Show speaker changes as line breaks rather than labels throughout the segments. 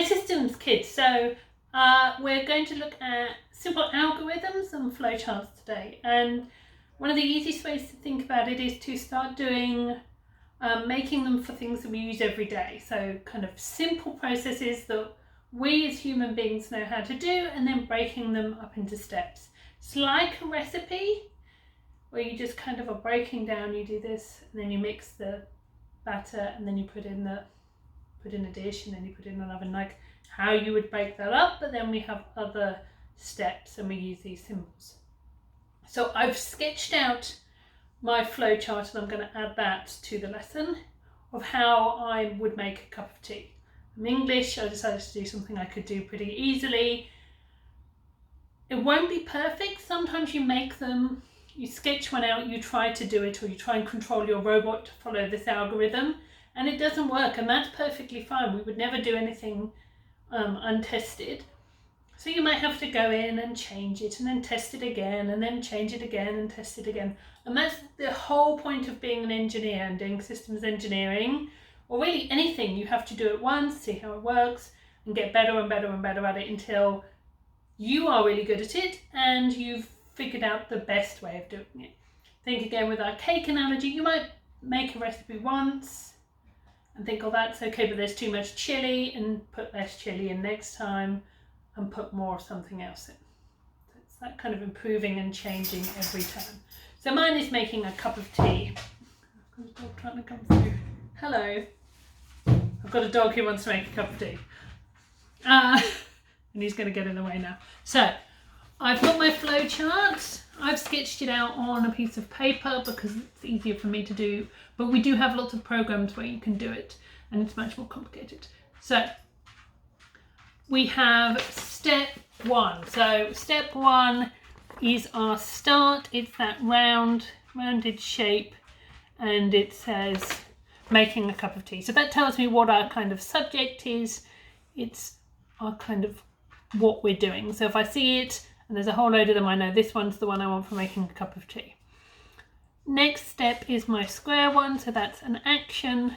Hi Systems Kids, so we're going to look at simple algorithms and flowcharts today, and one of the easiest ways to think about it is to start doing making them for things that we use every day, so kind of simple processes that we as human beings know how to do, and then breaking them up into steps. It's like a recipe where you just kind of are breaking down, you do this and then you mix the batter and then you put in a dish and then you put it in an oven, like how you would break that up, but then we have other steps and we use these symbols. So I've sketched out my flowchart and I'm going to add that to the lesson of how I would make a cup of tea. I'm English, I decided to do something I could do pretty easily. It won't be perfect. Sometimes you make them, you sketch one out, you try to do it, or you try and control your robot to follow this algorithm, and it doesn't work, and that's perfectly fine. We would never do anything untested. So you might have to go in and change it and then test it again and then change it again and test it again. And that's the whole point of being an engineer and doing systems engineering, or really anything. You have to do it once, see how it works, and get better and better and better at it until you are really good at it and you've figured out the best way of doing it. Think again with our cake analogy. You might make a recipe once and think, oh, that's okay, but there's too much chili, and put less chili in next time and put more of something else in. So it's that kind of improving and changing every time. So mine is making a cup of tea. I've got a dog trying to come through. Hello. I've got a dog who wants to make a cup of tea. And he's going to get in the way now. So I've got my flow chart. I've sketched it out on a piece of paper because it's easier for me to do, but we do have lots of programs where you can do it and it's much more complicated. So we have step one. So step one is our start. It's that rounded shape, and it says making a cup of tea. So that tells me what our kind of subject is. It's our kind of what we're doing. So if I see it and there's a whole load of them, I know this one's the one I want for making a cup of tea. Next step is my square one, so that's an action.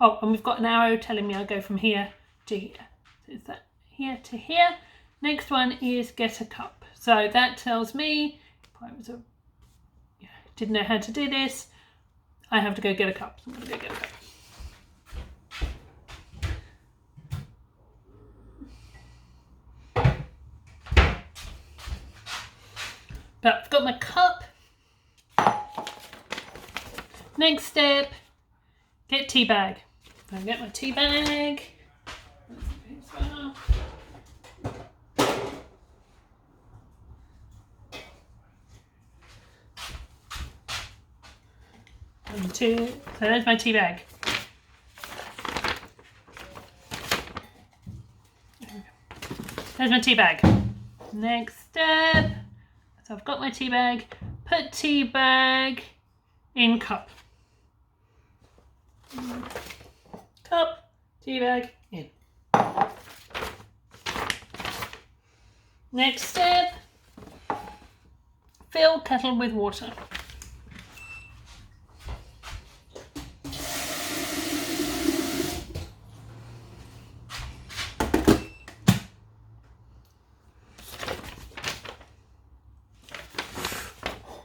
Oh, and we've got an arrow telling me I go from here to here. So is that here to here? Next one is get a cup. So that tells me if I didn't know how to do this, I have to go get a cup. So I'm going to go get a cup. But I've got my cup. Next step, get tea bag. I'll get my tea bag. And two. So there's my tea bag. There's my tea bag. Next step. So I've got my tea bag, put tea bag in cup. Cup, tea bag in. Next step, fill kettle with water.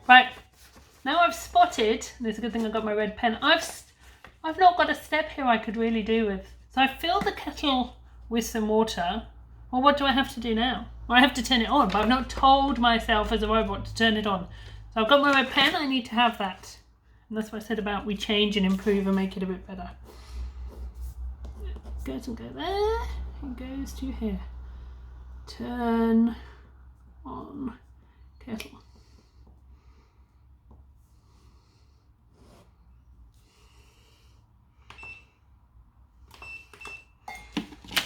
Right, now I've spotted, there's a good thing I've got my red pen, I've not got a step here I could really do with. So I filled the kettle with some water. Well, what do I have to do now? Well, I have to turn it on, but I've not told myself as a robot to turn it on. So I've got my red pen, I need to have that. And that's what I said about we change and improve and make it a bit better. It goes and go there, and goes to here. Turn on kettle.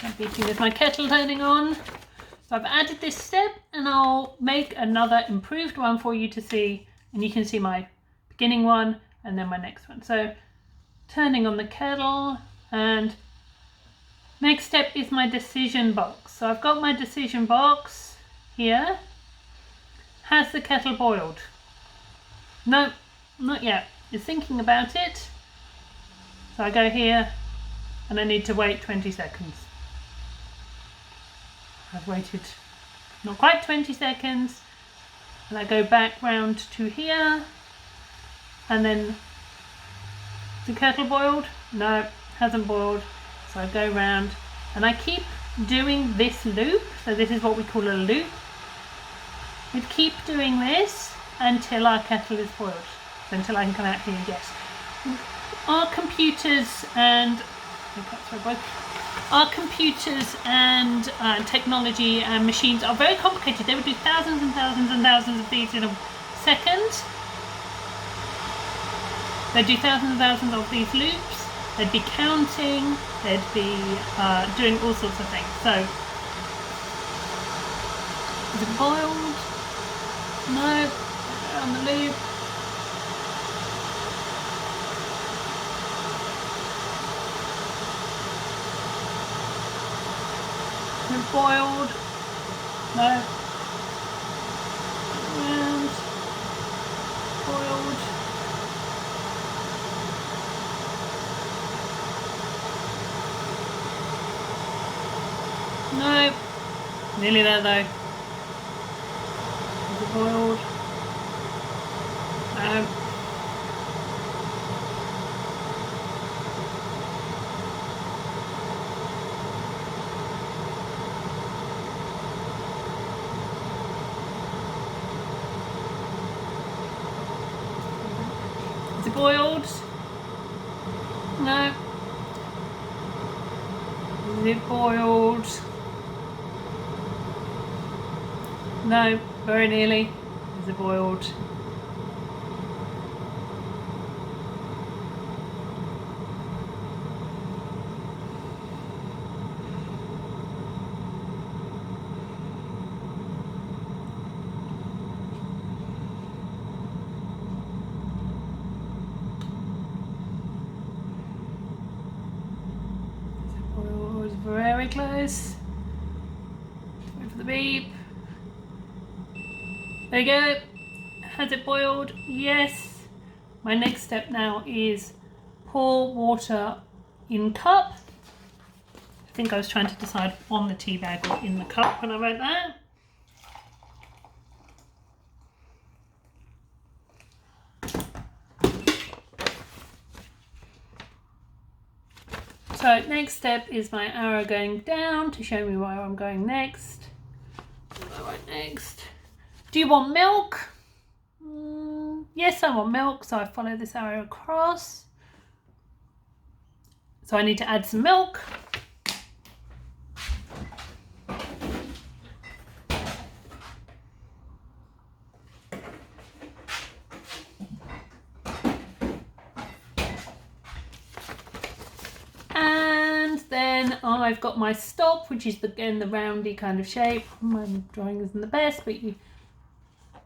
I'm beating with my kettle turning on. So I've added this step, and I'll make another improved one for you to see, and you can see my beginning one and then my next one. So turning on the kettle, and next step is my decision box. So I've got my decision box here. Has the kettle boiled? No, not yet. It's thinking about it. So I go here and I need to wait 20 seconds. I've waited not quite 20 seconds, and I go back round to here, and then the kettle boiled? No, hasn't boiled. So I go round and I keep doing this loop. So this is what we call a loop. We keep doing this until our kettle is boiled. So until I can come out here, yes. Our computers and technology and machines are very complicated. They would do thousands and thousands and thousands of these in a second. They'd do thousands and thousands of these loops. They'd be counting. They'd be doing all sorts of things. So, is it boiled? No. On the loop. Is it boiled? No. And boiled. No, nearly there though. Is it boiled? No. Is it boiled? No. Is it boiled? No, very nearly. Is it boiled? Very close. Wait for the beep. There you go. Has it boiled? Yes. My next step now is pour water in cup. I think I was trying to decide on the tea bag or in the cup when I wrote that. So next step is my arrow going down to show me where I'm going next. What do I write next? Do you want milk? Yes, I want milk, so I follow this arrow across. So I need to add some milk. Then I've got my stop, which is again the roundy kind of shape. My drawing isn't the best, but you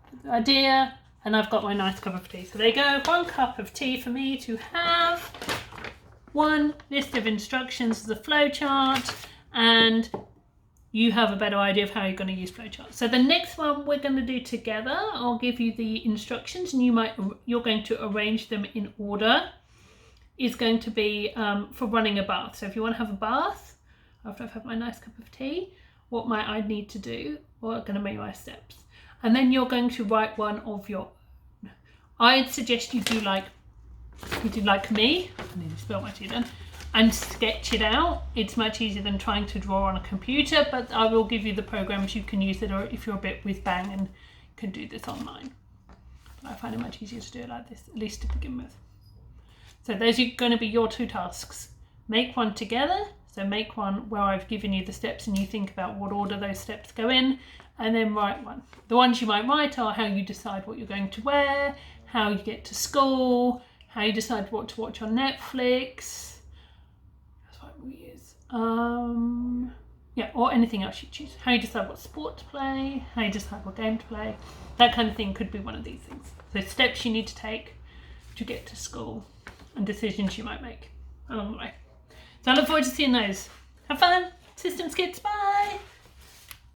get the idea. And I've got my nice cup of tea. So there you go, 1 cup of tea for me to have. 1 list of instructions as a flowchart, and you have a better idea of how you're going to use flowcharts. So the next one we're going to do together, I'll give you the instructions, and you're going to arrange them in order. Is going to be for running a bath. So if you want to have a bath after I've had my nice cup of tea, what might I need to do? What are going to be my steps? And then you're going to write one of your own. I'd suggest you do like me. I need to spill my tea then. And sketch it out. It's much easier than trying to draw on a computer, but I will give you the programs you can use it, or if you're a bit whiz bang and can do this online. But I find it much easier to do it like this, at least to begin with. So those are going to be your 2 tasks. Make one together, so make one where I've given you the steps and you think about what order those steps go in, and then write one. The ones you might write are how you decide what you're going to wear, how you get to school, how you decide what to watch on Netflix. That's what we use. Yeah, or anything else you choose. How you decide what sport to play, how you decide what game to play. That kind of thing could be one of these things. So steps you need to take to get to school, and decisions you might make along the way. So I look forward to seeing those. Have fun, Systems Kids, bye!